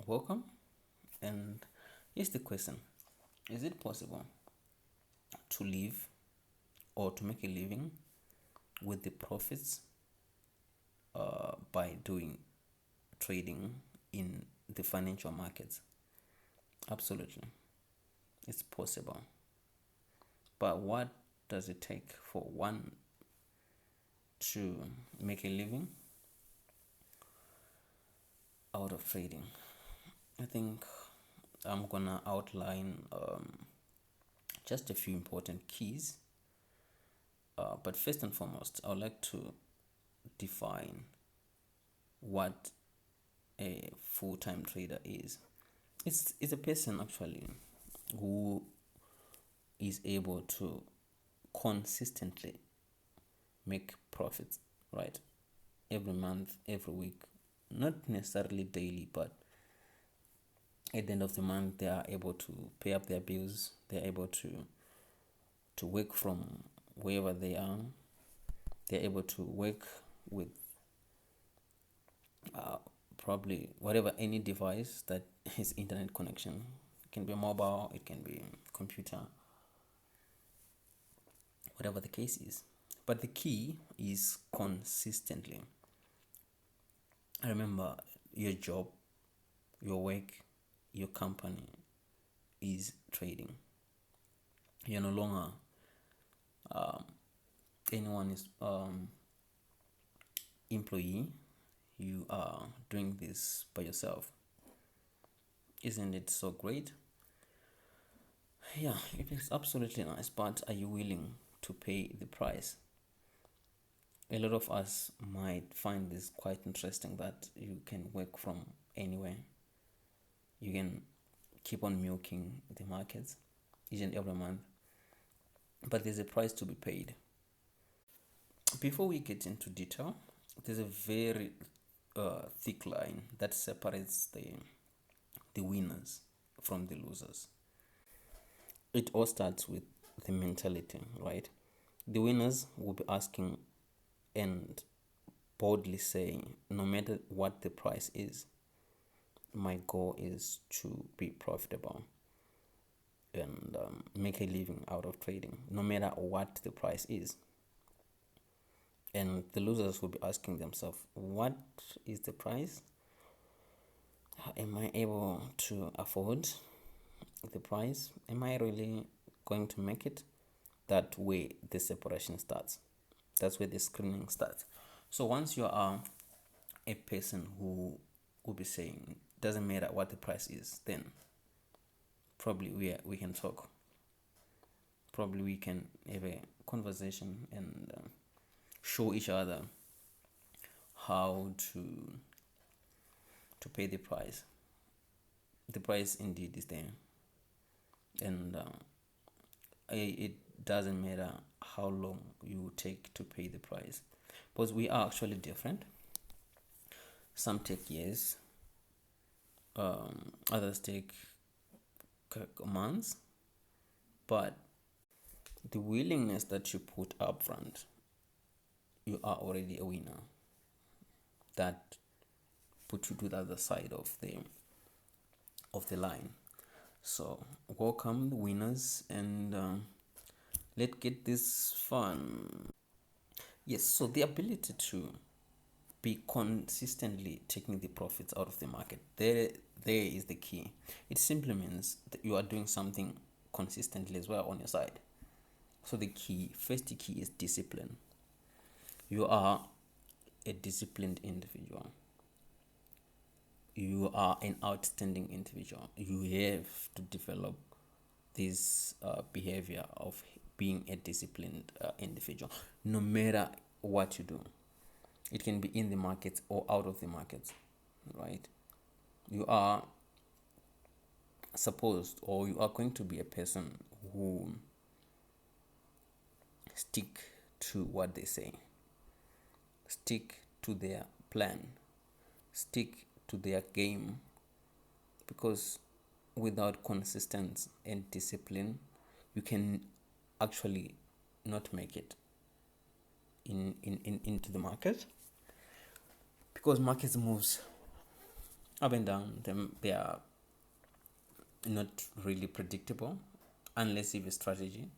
Welcome. And here's the question: is it possible to live or to make a living with the profits by doing trading in the financial markets? Absolutely, it's possible. But what does it take for one to make a living out of trading? I think I'm gonna outline just a few important keys. But first and foremost, I would like to define what a full-time trader is. It's a person actually who is able to consistently make profits, right? Every month, every week, not necessarily daily, but at the end of the month, they are able to pay up their bills. They're able to work from wherever they are. They're able to work with probably whatever any device that has internet connection. It can be mobile, it can be computer, whatever the case is. But the key is consistently. I remember your job, your work, your company is trading. You're no longer anyone is employee. You are doing this by yourself. Isn't it so great? Yeah, it is absolutely nice, but are you willing to pay the price? A lot of us might find this quite interesting that you can work from anywhere. You can keep on milking the markets each and every month, but there's a price to be paid. Before we get into detail, there's a very thick line that separates the winners from the losers. It all starts with the mentality, right? The winners will be asking and boldly saying, no matter what the price is, my goal is to be profitable and make a living out of trading, no matter what the price is. And the losers will be asking themselves, what is the price? Am I able to afford the price? Am I really going to make it? That way the separation starts. That's where the screening starts. So once you are a person who will be saying doesn't matter what the price is, then probably we can talk. Probably we can have a conversation and show each other how to pay the price. The price indeed is there, and it doesn't matter how long you take to pay the price, because we are actually different. Some take years, others take months, but the willingness that you put up front, you are already a winner. That put you to the other side of the line. So welcome winners, and let's get this fun. Yes, so the ability to be consistently taking the profits out of the market, there is the key. It simply means that you are doing something consistently as well on your side. So the first key is discipline. You are a disciplined individual. You are an outstanding individual. You have to develop this behavior of being a disciplined individual, no matter what you do. It can be in the markets or out of the markets, right? You are supposed, or you are going to be a person who stick to what they say, stick to their plan, stick to their game, because without consistency and discipline, you can actually not make it into the market, because markets moves up and down. They are not really predictable unless you have a strategy.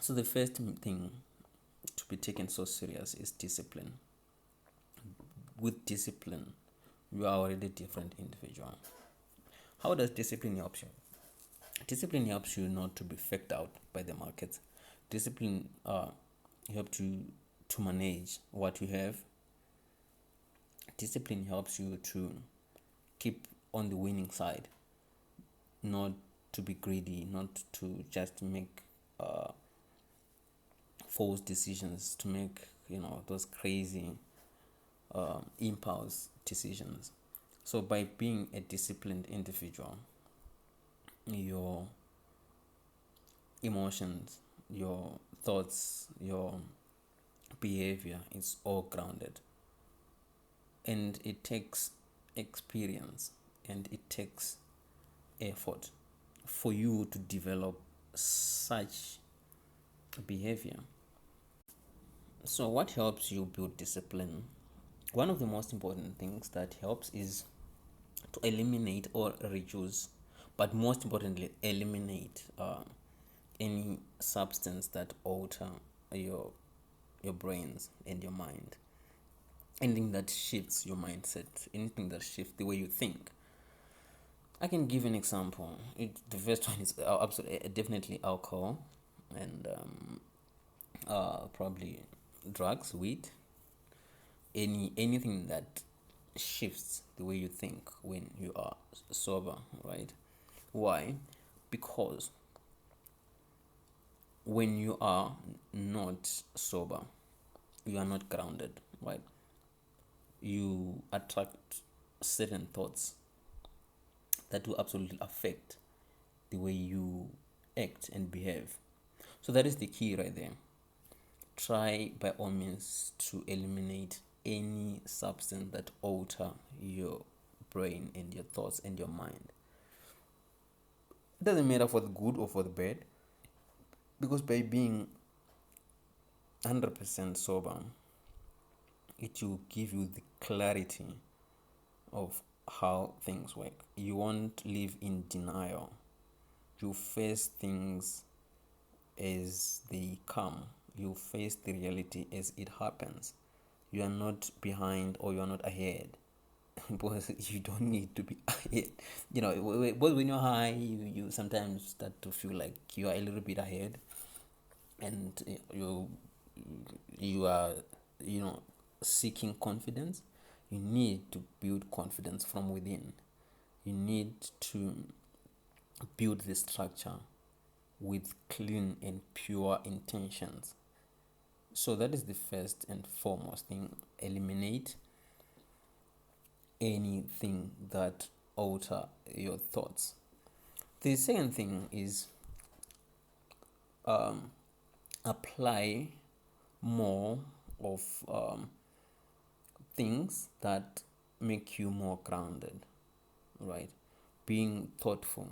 So the first thing to be taken so serious is discipline. With discipline, you are already a different individual. How does discipline help you? Discipline helps you not to be faked out by the market. Discipline helps you to manage what you have. Discipline helps you to keep on the winning side, not to be greedy, not to just make false decisions, to make those crazy impulse decisions. So by being a disciplined individual, your emotions, your thoughts, your behavior is all grounded. And it takes experience and it takes effort for you to develop such behavior. So what helps you build discipline? One of the most important things that helps is to eliminate or reduce, but most importantly eliminate any substance that alter your brains and your mind. Anything that shifts your mindset, anything that shifts the way you think. I can give an example. The first one is absolutely definitely alcohol, and probably drugs, weed, anything that shifts the way you think when you are sober, right? Why? Because when you are not sober, you are not grounded, right? You attract certain thoughts that will absolutely affect the way you act and behave. So that is the key right there. Try by all means to eliminate any substance that alter your brain and your thoughts and your mind. It doesn't matter for the good or for the bad, because by being 100% sober, it will give you the clarity of how things work. You won't live in denial. You face things as they come. You face the reality as it happens. You are not behind or you are not ahead. Because you don't need to be ahead. But when you're high, you sometimes start to feel like you are a little bit ahead, and you are seeking confidence. You need to build confidence from within. You need to build the structure with clean and pure intentions. So that is the first and foremost thing. Eliminate anything that alter your thoughts. The second thing is apply more of things that make you more grounded, right? Being thoughtful,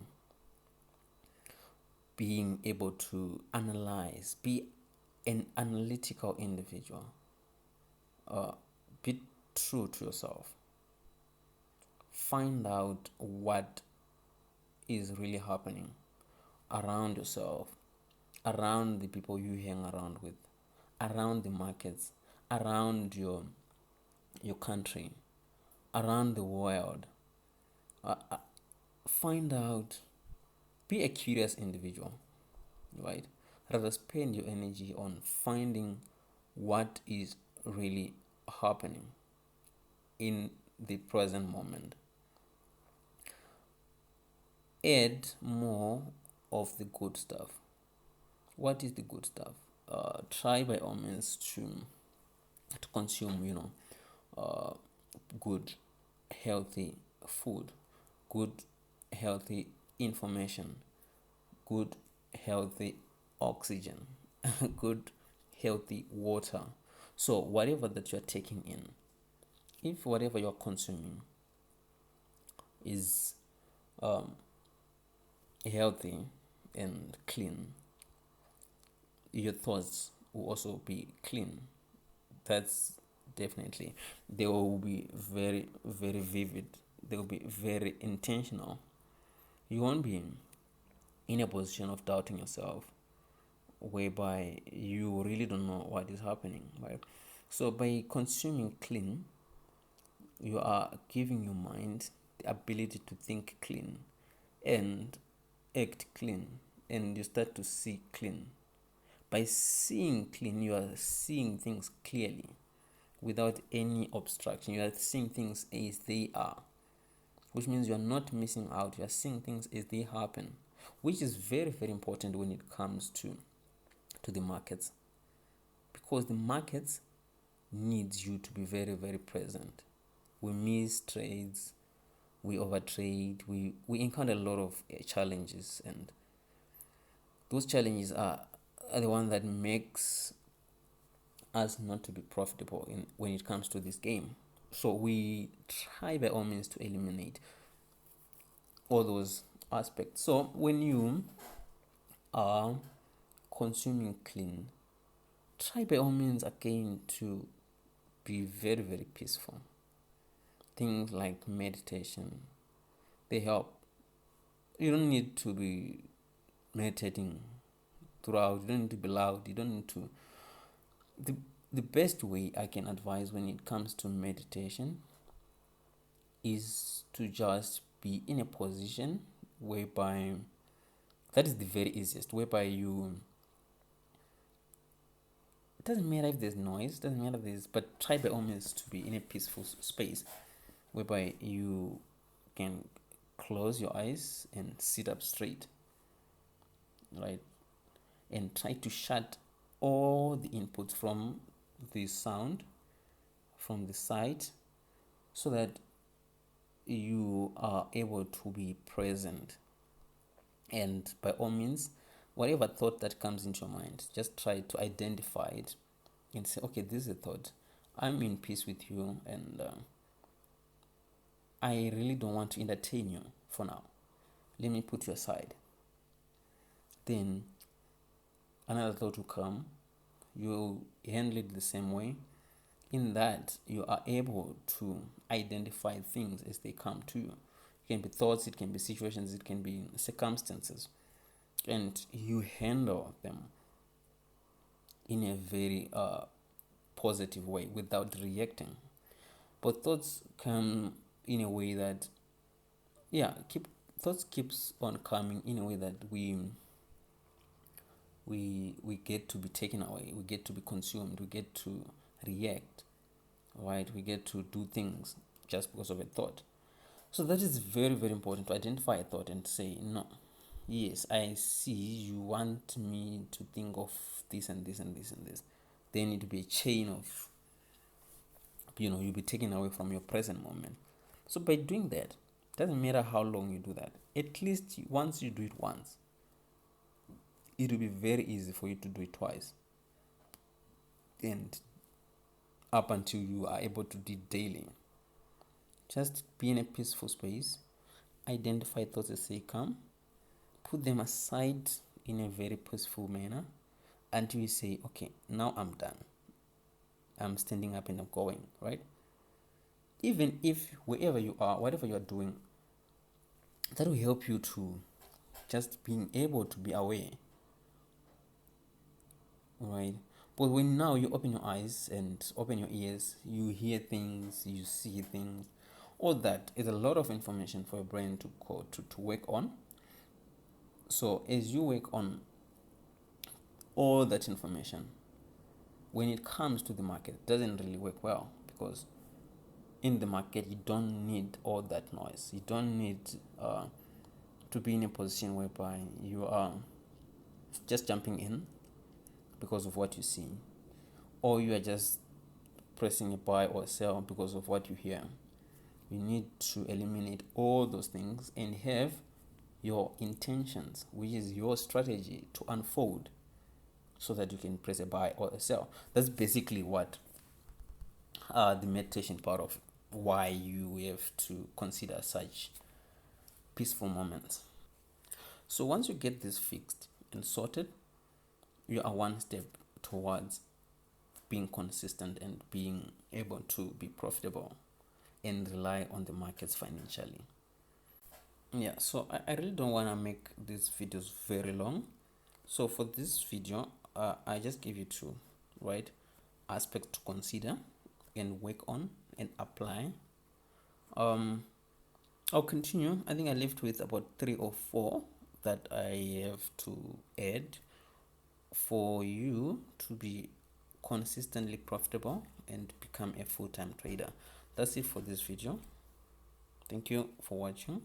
being able to analyze, be an analytical individual, be true to yourself, find out what is really happening around yourself, around the people you hang around with, around the markets, around your country, around the world. Find out, be a curious individual, right? Rather spend your energy on finding what is really happening in the present moment. Add more of the good stuff. What is the good stuff? Try by all means to consume, good, healthy food, good, healthy information, good, healthy oxygen, good, healthy water. So whatever that you're taking in, if whatever you're consuming is healthy and clean, your thoughts will also be clean. That's definitely. They will be very, very vivid. They will be very intentional. You won't be in a position of doubting yourself, whereby you really don't know what is happening, right? So by consuming clean, you are giving your mind the ability to think clean and act clean, and you start to see clean. By seeing clean, you are seeing things clearly without any obstruction. You are seeing things as they are, which means you are not missing out. You are seeing things as they happen, which is very, very important when it comes to the markets, because the markets needs you to be very, very present. We miss trades, we overtrade, we encounter a lot of challenges, and those challenges are the one that makes us not to be profitable in when it comes to this game. So we try by all means to eliminate all those aspects. So when you are consuming clean, try by all means again to be very, very peaceful. Things like meditation, they help. You don't need to be meditating throughout. You don't need to be loud. You don't need to. The, the best way I can advise when it comes to meditation is to just be in a position whereby that is the very easiest, whereby you, it doesn't matter if there's noise, doesn't matter if there's, but try by all means to be in a peaceful space whereby you can close your eyes and sit up straight, right? And try to shut all the inputs from the sound, from the sight, so that you are able to be present. And by all means, whatever thought that comes into your mind, just try to identify it and say, okay, this is a thought. I'm in peace with you, and I really don't want to entertain you for now. Let me put you aside. Then another thought will come. You handle it the same way. In that, you are able to identify things as they come to you. It can be thoughts, it can be situations, it can be circumstances, and you handle them in a very positive way without reacting. But thoughts come in a way that, yeah, thoughts keeps on coming in a way that we get to be taken away, we get to be consumed, we get to react, right? We get to do things just because of a thought. So that is very, very important, to identify a thought and say, no, yes, I see you want me to think of this and this and this and this. There need to be a chain of, you'll be taken away from your present moment. So by doing that, doesn't matter how long you do that, at least once you do it once, it will be very easy for you to do it twice, and up until you are able to do it daily. Just be in a peaceful space, identify thoughts as they come, put them aside in a very peaceful manner until you say, okay, now I'm done. I'm standing up and I'm going, right? Even if wherever you are, whatever you are doing, that will help you to just being able to be aware, right? But when now you open your eyes and open your ears, you hear things, you see things, all that is a lot of information for your brain to work on. So as you work on all that information, when it comes to the market, it doesn't really work well, because in the market you don't need all that noise. You don't need to be in a position whereby you are just jumping in because of what you see, or you are just pressing a buy or sell because of what you hear. You need to eliminate all those things and have your intentions, which is your strategy, to unfold so that you can press a buy or a sell. That's basically what the meditation part of why you have to consider such peaceful moments. So once you get this fixed and sorted, you are one step towards being consistent and being able to be profitable and rely on the markets financially. Yeah, so I really don't want to make these videos very long. So for this video, I just give you two, right, aspects to consider and work on and apply. I'll continue. I think I left with about 3 or 4 that I have to add for you to be consistently profitable and become a full-time trader. That's it for this video. Thank you for watching.